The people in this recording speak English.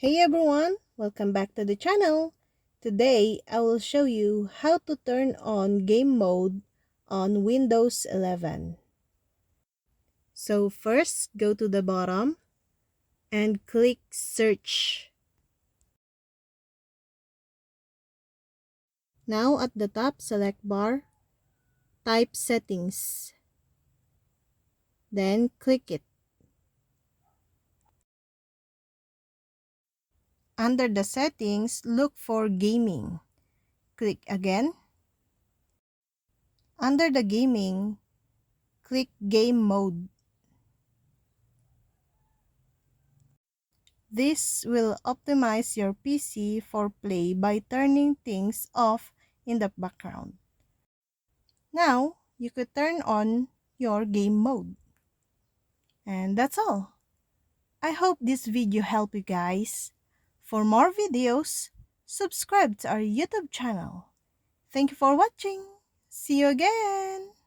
Hey everyone, welcome back to the channel. Today, I will show you how to turn on game mode on Windows 11. So first, go to the bottom and click search. Now at the top select bar, type settings. Then click it. Under the settings, look for gaming. Click again. Under the gaming, click game mode. This will optimize your PC for play by turning things off in the background. Now, you could turn on your game mode. And that's all. I hope this video helped you guys. For more videos, subscribe to our YouTube channel. Thank you for watching. See you again!